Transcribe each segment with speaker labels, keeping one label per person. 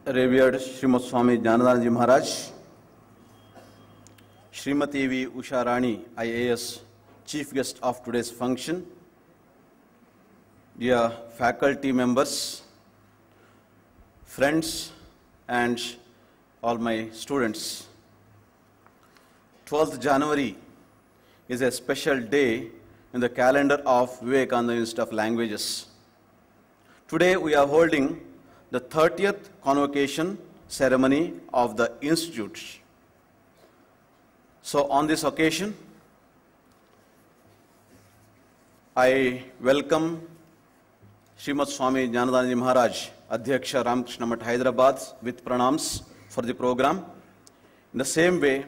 Speaker 1: Revered Srimad Swami Jnanadhanand Ji Maharaj, Srimati V. Usha Rani, IAS, Chief Guest of today's function, dear faculty members, friends, and all my students. 12th January is a special day in the calendar of Vivekananda Institute of Languages. Today we are holding the 30th convocation ceremony of the Institute. So on this occasion, I welcome Srimad Swami Jnanadhanand Ji Maharaj, Adhyaksha Ramakrishna Math Hyderabad, with pranams for the program. In the same way,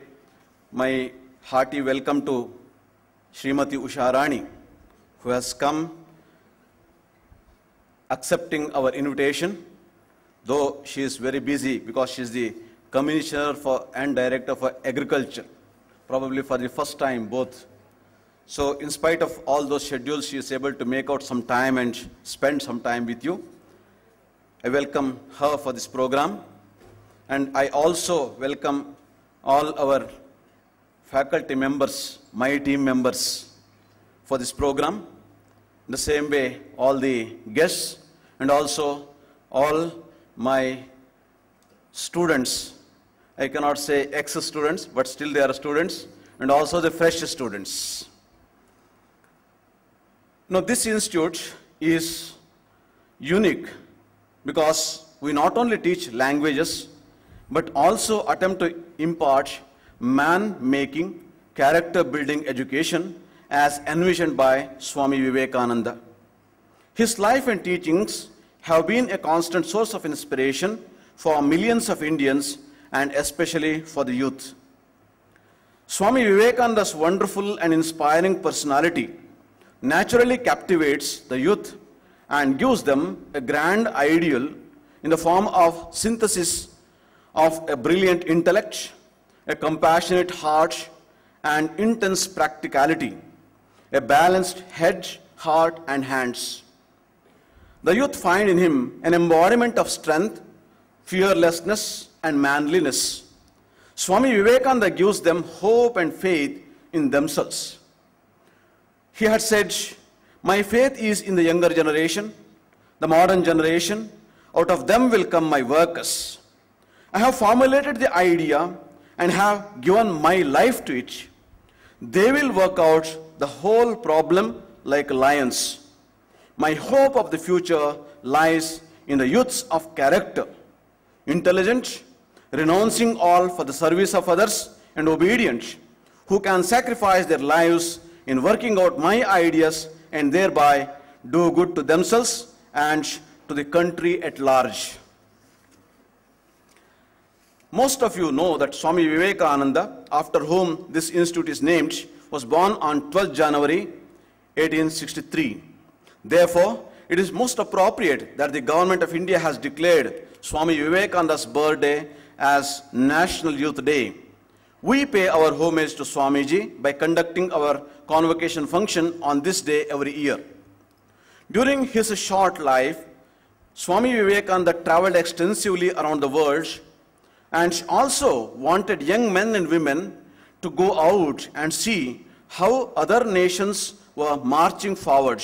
Speaker 1: my hearty welcome to Srimati Usha Rani, who has come accepting our invitation, though she is very busy because she is the Commissioner and Director for Agriculture, probably for the first time both. So in spite of all those schedules, she is able to make out some time and spend some time with you. I welcome her for this program, and I also welcome all our faculty members, my team members, for this program. In the same way, all the guests and also all my students, I cannot say ex-students, but still they are students, and also the fresh students. Now, this institute is unique because we not only teach languages, but also attempt to impart man-making, character-building education as envisioned by Swami Vivekananda. His life and teachings have been a constant source of inspiration for millions of Indians and especially for the youth. Swami Vivekananda's wonderful and inspiring personality naturally captivates the youth and gives them a grand ideal in the form of synthesis of a brilliant intellect, a compassionate heart, and intense practicality, a balanced head, heart, and hands. The youth find in him an embodiment of strength, fearlessness, and manliness. Swami Vivekananda gives them hope and faith in themselves. He had said, "My faith is in the younger generation, the modern generation. Out of them will come my workers. I have formulated the idea and have given my life to it. They will work out the whole problem like lions. My hope of the future lies in the youths of character, intelligent, renouncing all for the service of others, and obedient, who can sacrifice their lives in working out my ideas and thereby do good to themselves and to the country at large." Most of you know that Swami Vivekananda, after whom this institute is named, was born on 12th January 1863. Therefore, it is most appropriate that the Government of India has declared Swami Vivekananda's birthday as National Youth Day. We pay our homage to Swamiji by conducting our convocation function on this day every year. During his short life, Swami Vivekananda traveled extensively around the world and also wanted young men and women to go out and see how other nations were marching forward.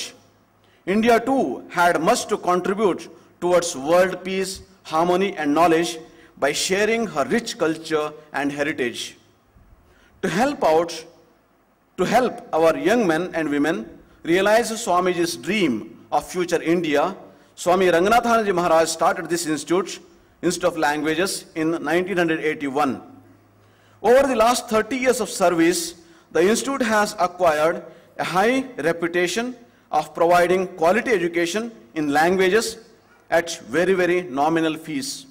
Speaker 1: India too had much to contribute towards world peace, harmony, and knowledge by sharing her rich culture and heritage. To help our young men and women realize Swamiji's dream of future India, Swami Ranganathanand Ji Maharaj started this Institute of Languages in 1981. Over the last 30 years of service, the Institute has acquired a high reputation of providing quality education in languages at very, very nominal fees.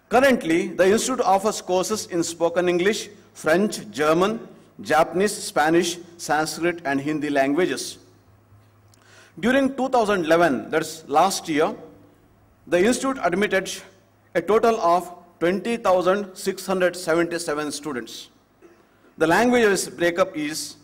Speaker 1: Currently, the Institute offers courses in spoken English, French, German, Japanese, Spanish, Sanskrit, and Hindi languages. During 2011, that's last year, the Institute admitted a total of 20,677 students. The languages breakup is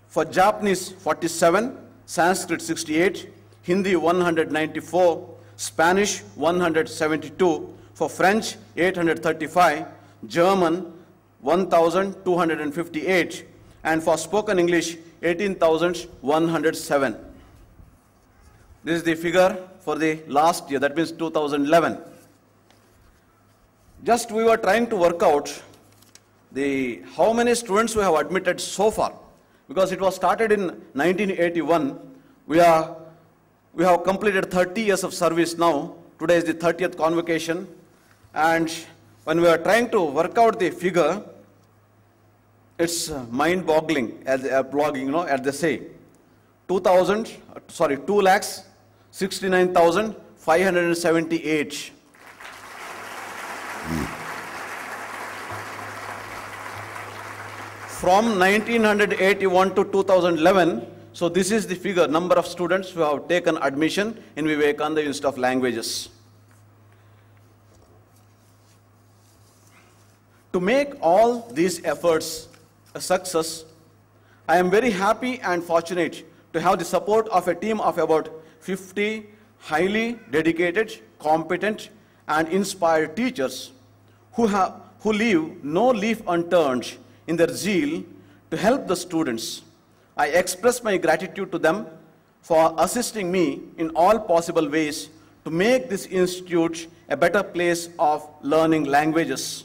Speaker 1: for Japanese 47, Sanskrit 68, Hindi 194, Spanish 172, for French 835, German 1258, and for spoken English 18,107. This is the figure for the last year, that means 2011. Just we were trying to work out how many students we have admitted so far, because it was started in 1981. We have completed 30 years of service now. Today is the 30th convocation, and when we are trying to work out the figure, it's mind-boggling, as they say. 2,69,578. From 1981 to 2011, so this is the figure, number of students who have taken admission in Vivekananda Institute of Languages. To make all these efforts a success, I am very happy and fortunate to have the support of a team of about 50 highly dedicated, competent, and inspired teachers who leave no leaf unturned in their zeal to help the students. I express my gratitude to them for assisting me in all possible ways to make this institute a better place of learning languages.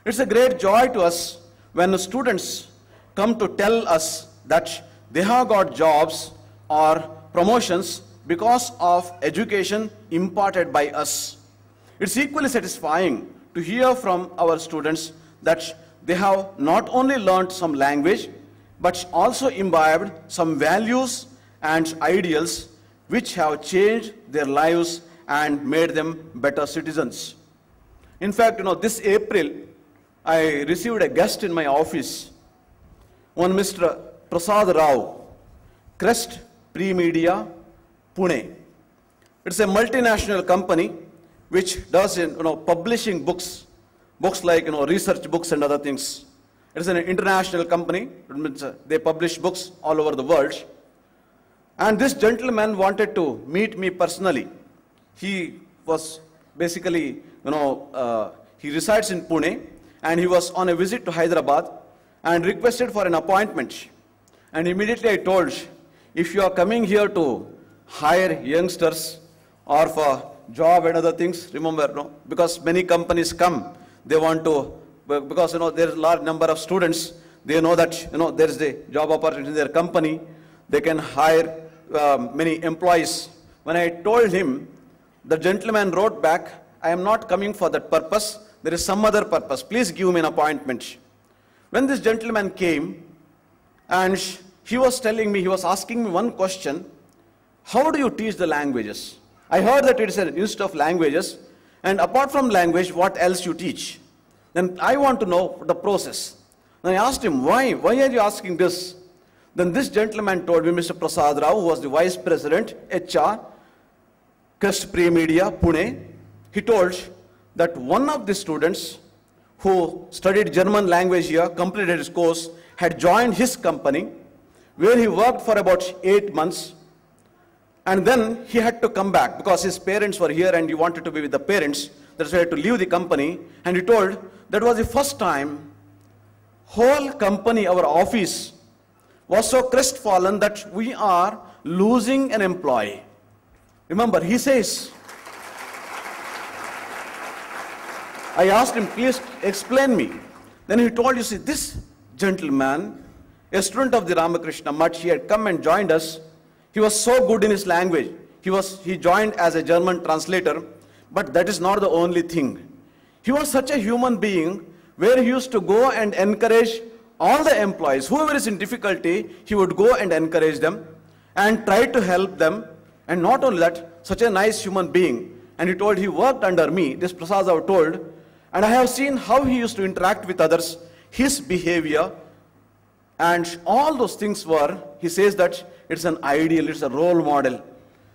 Speaker 1: It's a great joy to us when the students come to tell us that they have got jobs or promotions because of education imparted by us. It's equally satisfying to hear from our students that they have not only learned some language, but also imbibed some values and ideals which have changed their lives and made them better citizens. In fact, this April, I received a guest in my office, one Mr. Prasad Rao, Crest Premedia, Pune. It's a multinational company which does publishing books like research books and other things. It's an international company. It means, they publish books all over the world. And this gentleman wanted to meet me personally. He was basically, he resides in Pune, and he was on a visit to Hyderabad and requested for an appointment. And immediately I told, if you are coming here to hire youngsters or for job and other things, remember, because many companies come, they want to, because there is a large number of students, they know that there is a job opportunity in their company, they can hire many employees. When I told him, the gentleman wrote back, I am not coming for that purpose, there is some other purpose, please give me an appointment. When this gentleman came, and he was telling me, he was asking me one question, how do you teach the languages? I heard that it is an institute of languages, and apart from language, what else you teach? Then I want to know the process. Then I asked him, why are you asking this? Then this gentleman told me, Mr. Prasad Rao, who was the Vice President, HR, Crest Premedia, Pune, he told that one of the students who studied German language here, completed his course, had joined his company, where he worked for about 8 months, and then he had to come back because his parents were here and he wanted to be with the parents. That's why he had to leave the company. And he told that was the first time whole company, our office, was so crestfallen that we are losing an employee. Remember, he says, I asked him, please explain me. Then he told, you see, this gentleman, a student of the Ramakrishna Mutt, he had come and joined us. He was so good in his language. He joined as a German translator, but that is not the only thing. He was such a human being where he used to go and encourage all the employees. Whoever is in difficulty, he would go and encourage them and try to help them. And not only that, such a nice human being. And he told he worked under me, this Prasad Rao told, and I have seen how he used to interact with others, his behavior, and all those things were, he says that it's an ideal, it's a role model.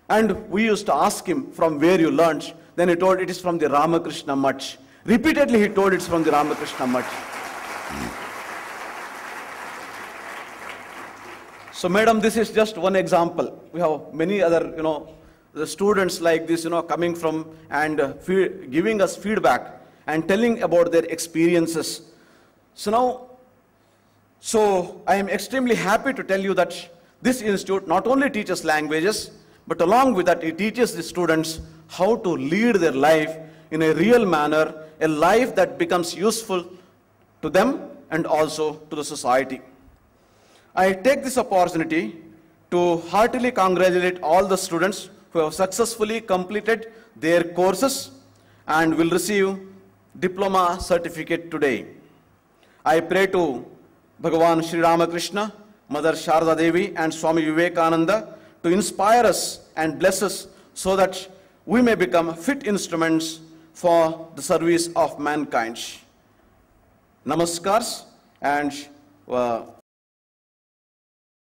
Speaker 1: And we used to ask him, from where you learned? Then he told it is from the Ramakrishna Mutt. Repeatedly he told it's from the Ramakrishna Mutt. So madam, this is just one example. We have many other, the students like this, coming from and giving us feedback and telling about their experiences. So I am extremely happy to tell you that this institute not only teaches languages, but along with that, it teaches the students how to lead their life in a real manner, a life that becomes useful to them and also to the society. I take this opportunity to heartily congratulate all the students who have successfully completed their courses and will receive diploma certificate today. I pray to Bhagavan Sri Ramakrishna, Mother Sharda Devi and Swami Vivekananda to inspire us and bless us so that we may become fit instruments for the service of mankind. Namaskars and